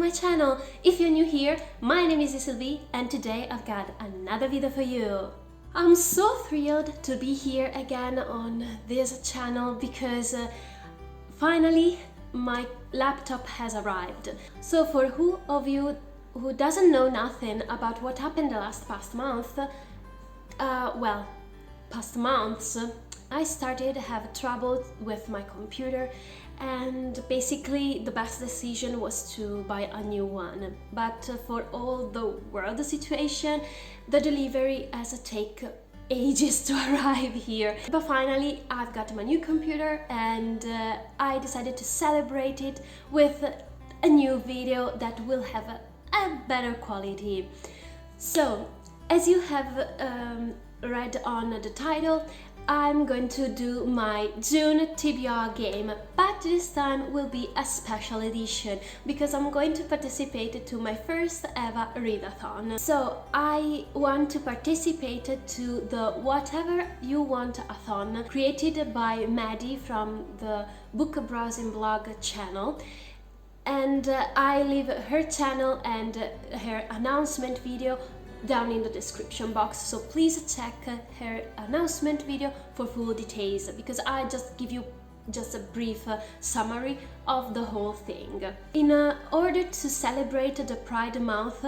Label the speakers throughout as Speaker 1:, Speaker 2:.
Speaker 1: my channel. If you're new here, my name is Sylvie and today I've got another video for you. I'm so thrilled to be here again on this channel because finally my laptop has arrived. So for who of you who doesn't know nothing about what happened the past months, I started to have trouble with my computer, and basically the best decision was to buy a new one. But for all the world situation, the delivery has to take ages to arrive here. But finally I've got my new computer and I decided to celebrate it with a new video that will have a better quality. So as you have read on the title, I'm going to do my June TBR game, but this time will be a special edition because I'm going to participate to my first ever Readathon. So I want to participate to the Whatever-You-Want-A-Thon created by Maddie from the book browsing blog channel. And I leave her channel and her announcement video down in the description box, so please check her announcement video for full details, because I just give you just a brief summary of the whole thing. In order to celebrate the Pride Month,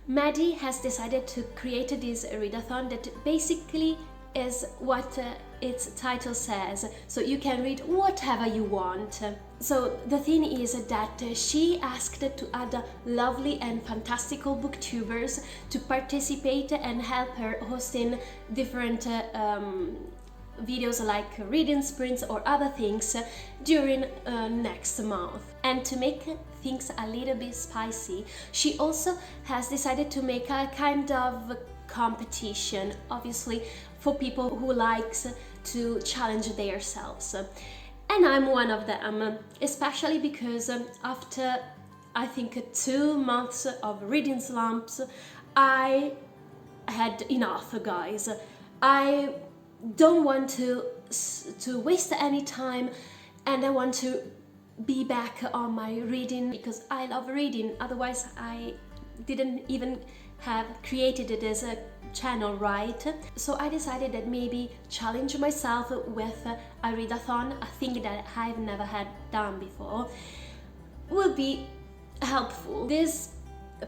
Speaker 1: Maddie has decided to create this readathon that basically is what its title says, so you can read whatever you want. So the thing is that she asked to add lovely and fantastical booktubers to participate and help her hosting different videos like reading sprints or other things during next month. And to make things a little bit spicy, she also has decided to make a kind of competition, obviously for people who likes to challenge themselves. And I'm one of them, especially because after I think 2 months of reading slumps, I had enough, guys. I don't want to waste any time, and I want to be back on my reading because I love reading. Otherwise I didn't even have created it as a channel, right? So I decided that maybe challenge myself with a readathon, a thing that I've never had done before, will be helpful. This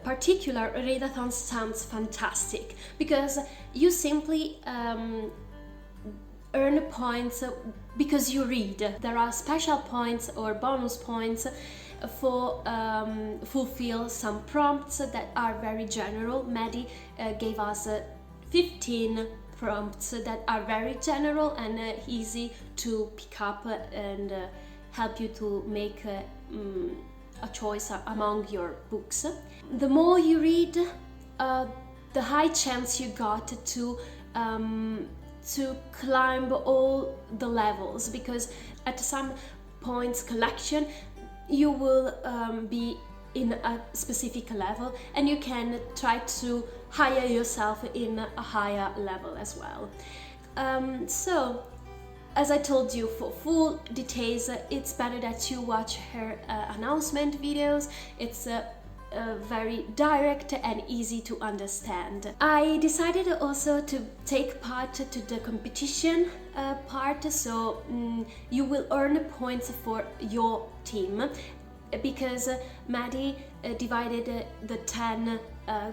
Speaker 1: particular readathon sounds fantastic because you simply earn points because you read. There are special points or bonus points for fulfill some prompts that are very general. Maddie gave us 15 prompts that are very general and easy to pick up and help you to make a choice among your books. The more you read, the high chance you got to climb all the levels, because at some points collection you will be in a specific level and you can try to hire yourself in a higher level as well. So as I told you, for full details it's better that you watch her announcement videos. It's very direct and easy to understand. I decided also to take part to the competition part, so you will earn points for your team, because Maddie divided the 10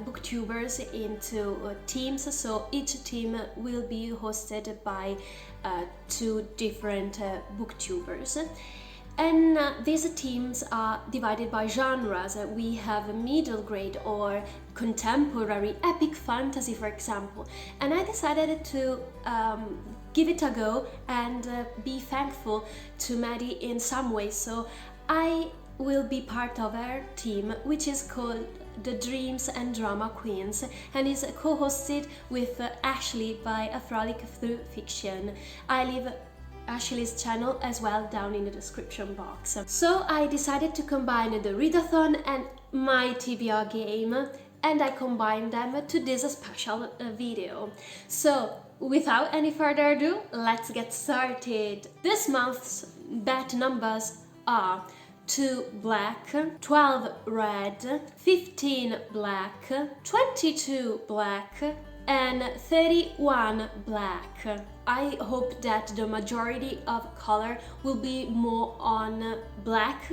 Speaker 1: booktubers into teams, so each team will be hosted by 2 different booktubers. And these teams are divided by genres. We have middle grade or contemporary epic fantasy, for example. And I decided to give it a go and be thankful to Maddie in some way. So I will be part of her team, which is called the Dreams and Drama Queens, and is co-hosted with Ashley by A Frolic Through Fiction. I leave Ashley's channel as well down in the description box. So I decided to combine the readathon and my TBR game, and I combined them to this special video. So without any further ado, let's get started. This month's bet numbers are 2 black, 12 red, 15 black, 22 black, and 31 black. I hope that the majority of color will be more on black,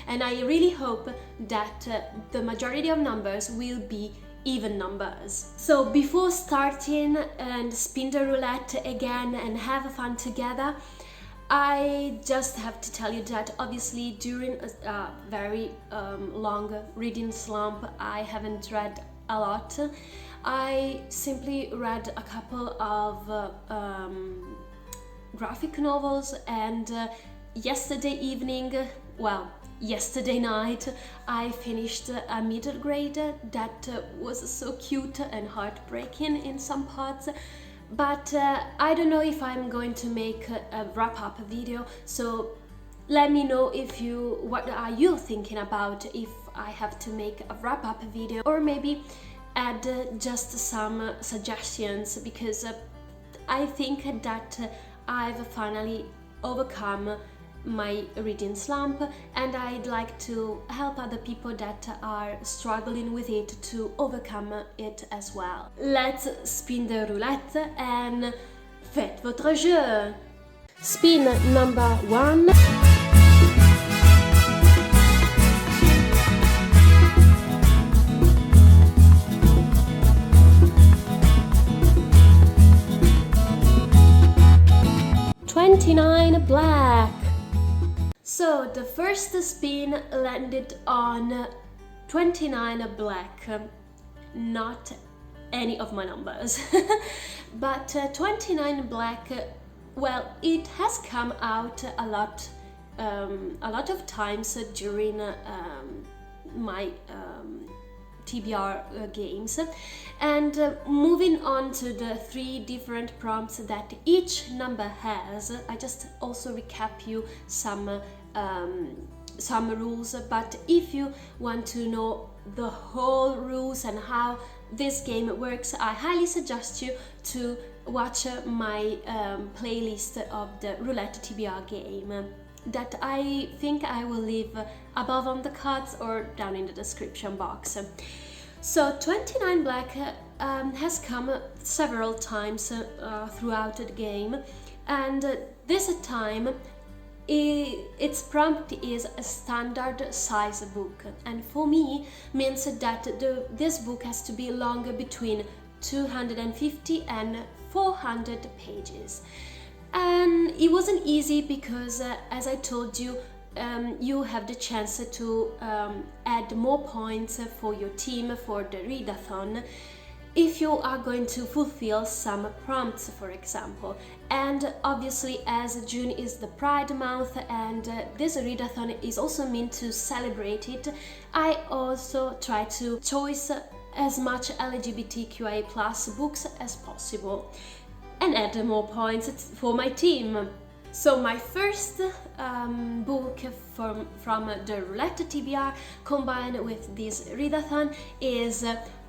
Speaker 1: and I really hope that the majority of numbers will be even numbers. So before starting and spin the roulette again and have fun together, I just have to tell you that obviously during a very long reading slump, I haven't read a lot. I simply read a couple of graphic novels, and yesterday evening, well, yesterday night, I finished a middle grade that was so cute and heartbreaking in some parts. But I don't know if I'm going to make a wrap-up video, so let me know what are you thinking about, if I have to make a wrap-up video, or maybe add just some suggestions, because I think that I've finally overcome my reading slump, and I'd like to help other people that are struggling with it to overcome it as well. Let's spin the roulette and faites votre jeu! Spin number 1. $29 black. So the first spin landed on 29 black, not any of my numbers, but 29 black, well, it has come out a lot of times during my TBR games. And moving on to the 3 different prompts that each number has, I just also recap you some rules, but if you want to know the whole rules and how this game works, I highly suggest you to watch my playlist of the Roulette TBR game that I think I will leave above on the cards or down in the description box. So 29 black has come several times throughout the game, and this time its prompt is a standard size book, and for me means that this book has to be longer between 250 and 400 pages. And it wasn't easy because, as I told you, you have the chance to add more points for your team for the Readathon if you are going to fulfill some prompts, for example. And obviously, as June is the Pride month and this Readathon is also meant to celebrate it, I also try to choose as much LGBTQIA+ books as possible and add more points for my team. So my first book from the Roulette TBR combined with this Readathon is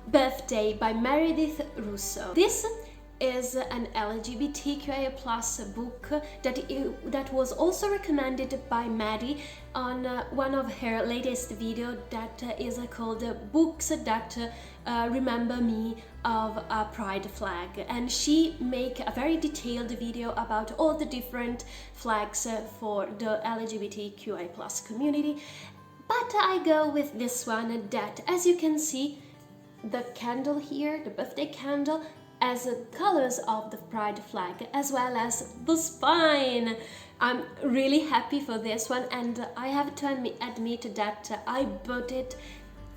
Speaker 1: Birthday by Meredith Russo. This is an LGBTQIA+ book that was also recommended by Maddie on one of her latest videos that is called Books That Remember Me of a Pride Flag, and she make a very detailed video about all the different flags for the LGBTQIA+ community, but I go with this one that, as you can see, the candle here, the birthday candle, as colors of the pride flag, as well as the spine. I'm really happy for this one, and I have to admit that I bought it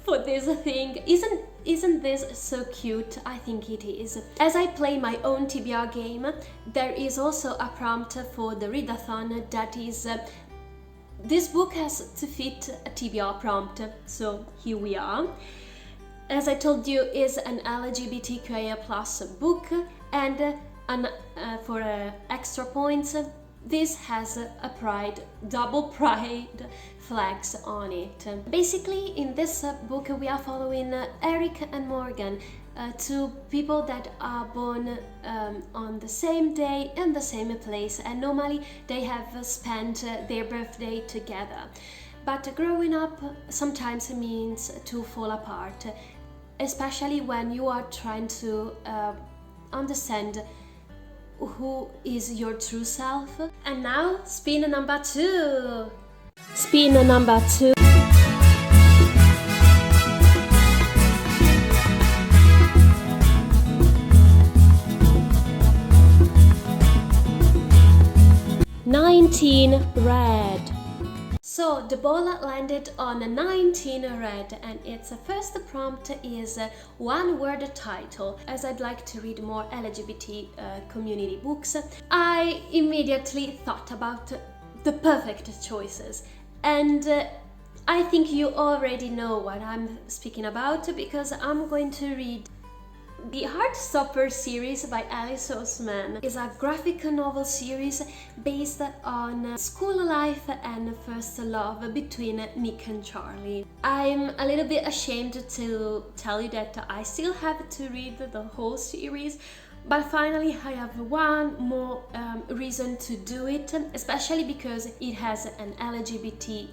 Speaker 1: for this thing. Isn't this so cute? I think it is. As I play my own TBR game, there is also a prompt for the Readathon that is this book has to fit a TBR prompt, so here we are. As I told you, is an LGBTQIA+ book, and for extra points, this has a pride, double pride flags on it. Basically, in this book, we are following Eric and Morgan, two people that are born on the same day and the same place, and normally they have spent their birthday together. but growing up sometimes means to fall apart, especially when you are trying to understand who is your true self. And now, spin number 2. Spin number 2. Red. So the ball landed on 19 red, and its first prompt is one word title. As I'd like to read more LGBT community books, I immediately thought about the perfect choices, and I think you already know what I'm speaking about, because I'm going to read the Heartstopper series by Alice Oseman. Is a graphic novel series based on school life and first love between Nick and Charlie. I'm a little bit ashamed to tell you that I still have to read the whole series, but finally I have one more reason to do it, especially because it has an LGBT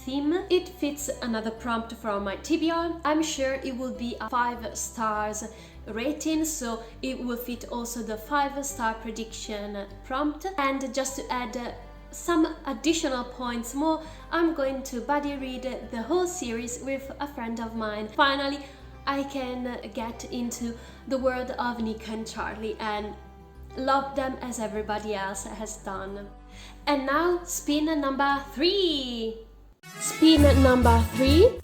Speaker 1: theme. It fits another prompt from my TBR. I'm sure it will be a 5 stars rating, so it will fit also the 5-star prediction prompt. And just to add some additional points more, I'm going to buddy read the whole series with a friend of mine. Finally, I can get into the world of Nick and Charlie and love them as everybody else has done. And now, spin number 3. Spin number 3.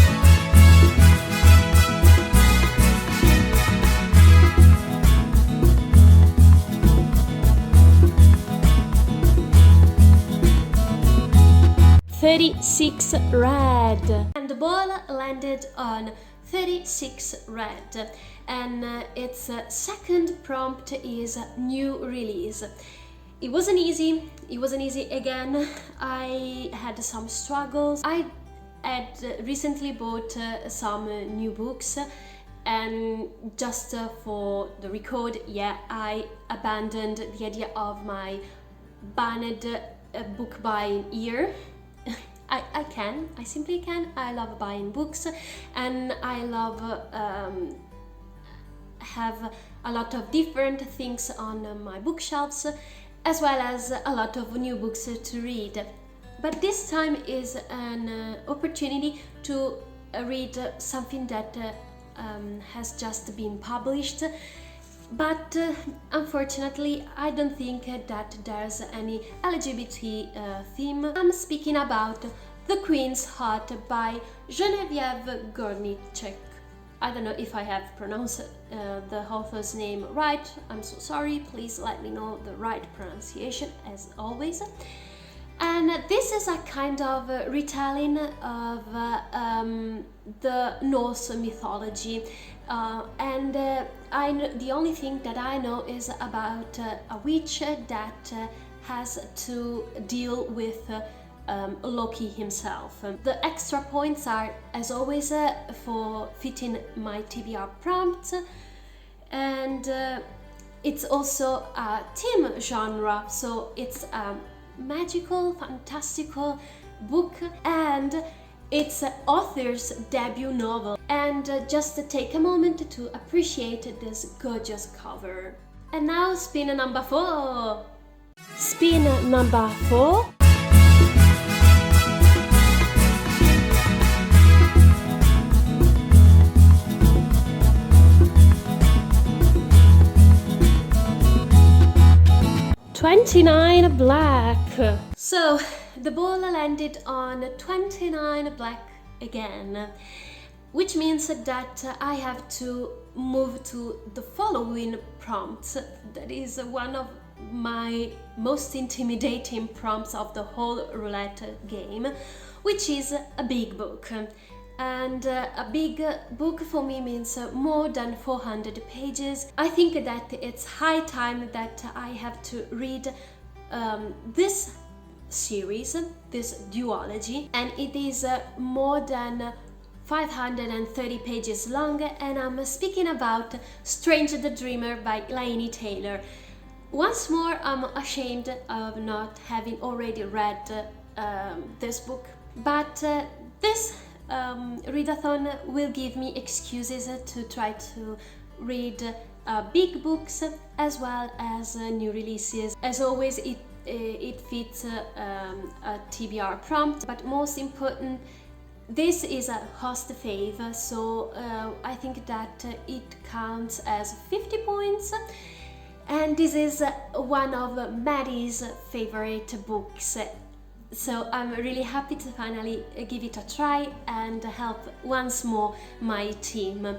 Speaker 1: $36 red. And the ball landed on 36 red, and its second prompt is new release. It wasn't easy again. I had some struggles. I had recently bought some new books, and just for the record, yeah, I abandoned the idea of my banned book buying year. I simply can. I love buying books, and I love have a lot of different things on my bookshelves, as well as a lot of new books to read. But this time is an opportunity to read something that has just been published, but unfortunately I don't think that there's any LGBT theme. I'm speaking about The Queen's Heart by Geneviève Gornichek. I don't know if I have pronounced the author's name right. I'm so sorry. Please let me know the right pronunciation, as always. And this is a kind of retelling of the Norse mythology, and the only thing that I know is about a witch that has to deal with Loki himself. The extra points are, as always, for fitting my TBR prompt, and it's also a teen genre, so it's a magical, fantastical book, and it's author's debut novel. And just take a moment to appreciate this gorgeous cover. And now, spin number 4. Spin number 4. $29 black. So the ball landed on 29 black again, which means that I have to move to the following prompt. That is one of my most intimidating prompts of the whole roulette game, which is a big book. And a big book for me means more than 400 pages. I think that it's high time that I have to read this series, this duology, and it is more than 530 pages long, and I'm speaking about Strange the Dreamer by Laini Taylor. Once more, I'm ashamed of not having already read this book. but this readathon will give me excuses to try to read big books as well as new releases. As always, it fits a TBR prompt, but most important, this is a host fave, so I think that it counts as 50 points. And this is one of Maddie's favorite books. So I'm really happy to finally give it a try and help once more my team.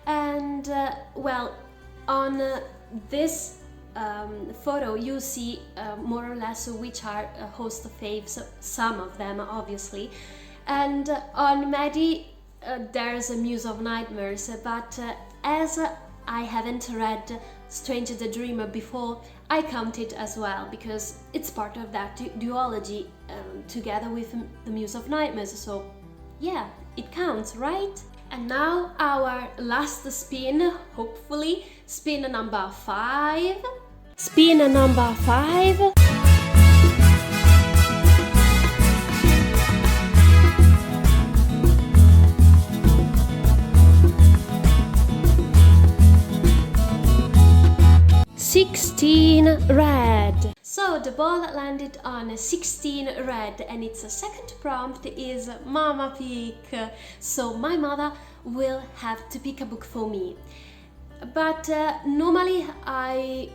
Speaker 1: And well, on this photo you see more or less which are host faves, some of them obviously. And on Maddie there's a Muse of Nightmares, but as I haven't read Strange the Dreamer before, I count it as well because it's part of that duology together with the Muse of Nightmares, so yeah, it counts, right? And now our last spin, hopefully, spin number 5. Spin number 5. Red. So the ball landed on 16 red, and its second prompt is Mama pick. So my mother will have to pick a book for me. But normally I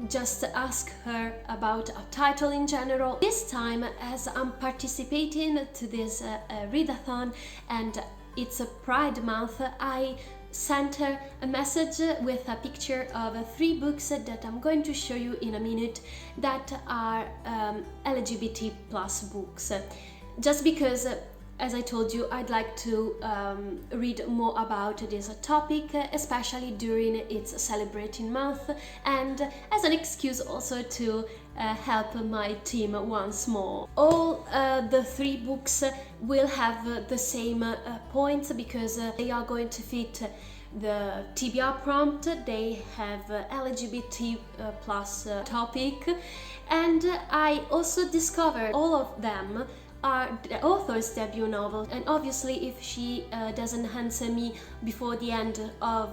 Speaker 1: just ask her about a title in general. This time, as I'm participating to this readathon and it's a Pride Month, I sent her a message with a picture of 3 books that I'm going to show you in a minute that are LGBT plus books. Just because, as I told you, I'd like to read more about this topic, especially during its celebrating month, and as an excuse also to help my team once more. All the 3 books will have the same points because they are going to fit the TBR prompt. They have LGBT plus topic, and I also discovered all of them are the author's debut novel, and obviously if she doesn't answer me before the end of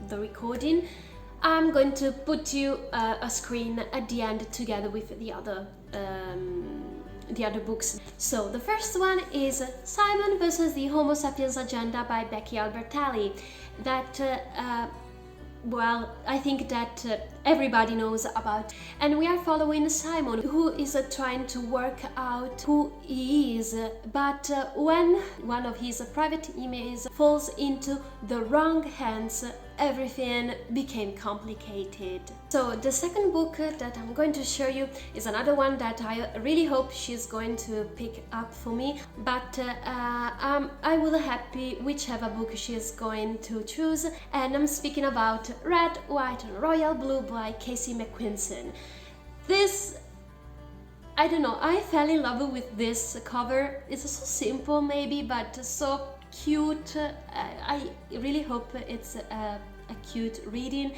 Speaker 1: the recording, I'm going to put you a screen at the end together with the other books. So the first one is Simon versus the Homo Sapiens Agenda by Becky Albertalli. That well, I think that everybody knows about. And we are following Simon, who is trying to work out who he is, but when one of his private emails falls into the wrong hands, everything became complicated. So the second book that I'm going to show you is another one that I really hope she's going to pick up for me, but I will happy whichever book she's going to choose, and I'm speaking about Red, White and Royal Blue by Casey McQuinson. This, I don't know, I fell in love with this cover. It's so simple maybe, but so cute. I really hope it's a cute reading.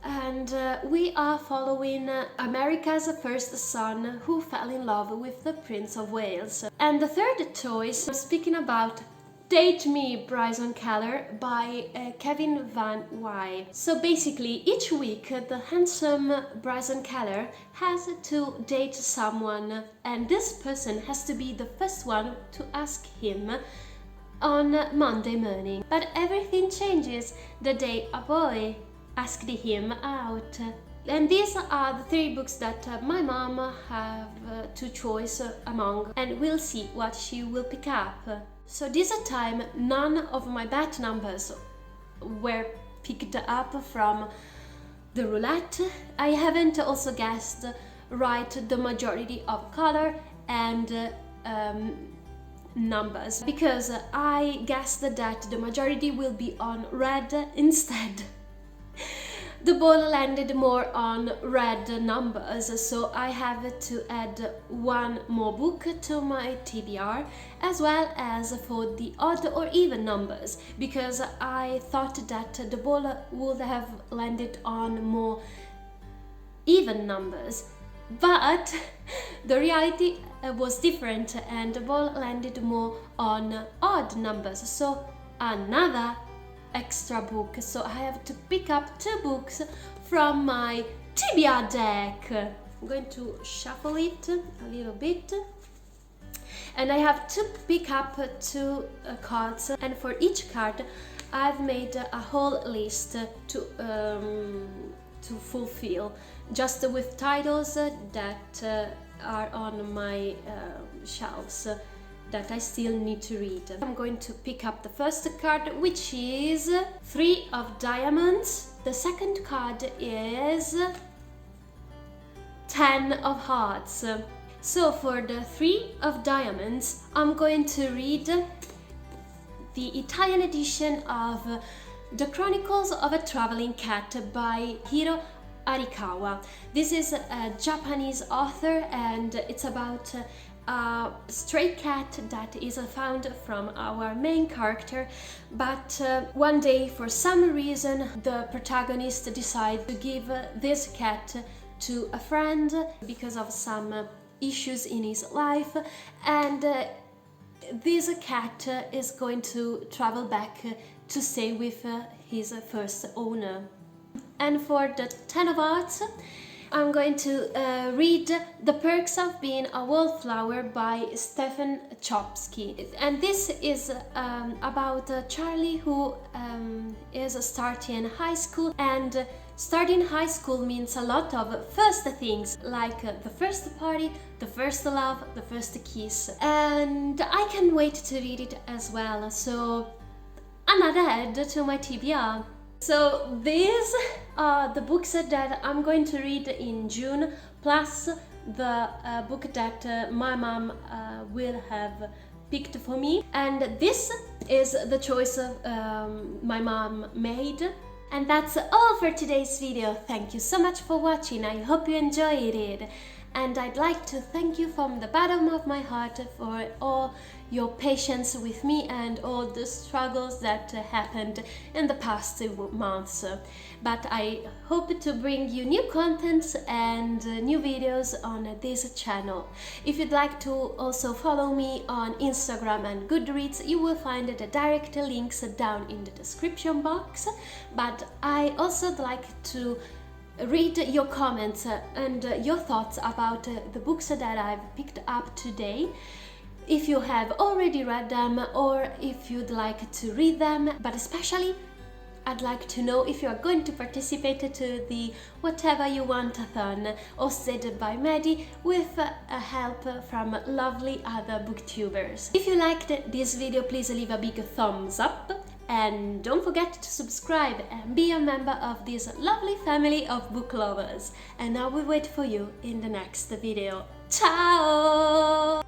Speaker 1: And we are following America's first son who fell in love with the Prince of Wales. And the third choice, I'm speaking about Date Me, Bryson Keller by Kevin Van Wy. So basically, each week the handsome Bryson Keller has to date someone, and this person has to be the first one to ask him on Monday morning. But everything changes the day a boy asked him out. And these are the 3 books that my mom have to choose among, and we'll see what she will pick up. So this time, none of my bet numbers were picked up from the roulette. I haven't also guessed right the majority of color and numbers, because I guessed that the majority will be on red instead. The ball landed more on red numbers, so I have to add 1 more book to my TBR, as well as for the odd or even numbers, because I thought that the ball would have landed on more even numbers. But the reality was different, and the ball landed more on odd numbers, so another extra book. So I have to pick up 2 books from my Tbr deck. I'm going to shuffle it a little bit, and I have to pick up 2 cards, and for each card I've made a whole list to fulfill, just with titles that are on my shelves that I still need to read. I'm going to pick up the first card, which is 3 of Diamonds. The second card is 10 of Hearts. So for the 3 of Diamonds, I'm going to read the Italian edition of The Chronicles of a Traveling Cat by Hiro Arikawa. This is a Japanese author, and it's about a stray cat that is found from our main character, but one day, for some reason, the protagonist decides to give this cat to a friend because of some issues in his life, and this cat is going to travel back to stay with his first owner. And for the 10 of Hearts, I'm going to read The Perks of Being a Wallflower by Stephen Chbosky. And this is about Charlie, who is starting high school, and starting high school means a lot of first things, like the first party, the first love, the first kiss. And I can't wait to read it as well, so another add to my TBR. So these are the books that I'm going to read in June, plus the book that my mom will have picked for me. And this is the choice my mom made. And that's all for today's video. Thank you so much for watching. I hope you enjoyed it. And I'd like to thank you from the bottom of my heart for all your patience with me and all the struggles that happened in the past months. But I hope to bring you new content and new videos on this channel. If you'd like to also follow me on Instagram and Goodreads, you will find the direct links down in the description box. But I also like to read your comments and your thoughts about the books that I've picked up today. If you have already read them, or if you'd like to read them, but especially I'd like to know if you are going to participate to the Whatever-You-Want-A-Thon hosted by Maddie with help from lovely other booktubers. If you liked this video, please leave a big thumbs up. And don't forget to subscribe and be a member of this lovely family of book lovers. And I will wait for you in the next video. Ciao!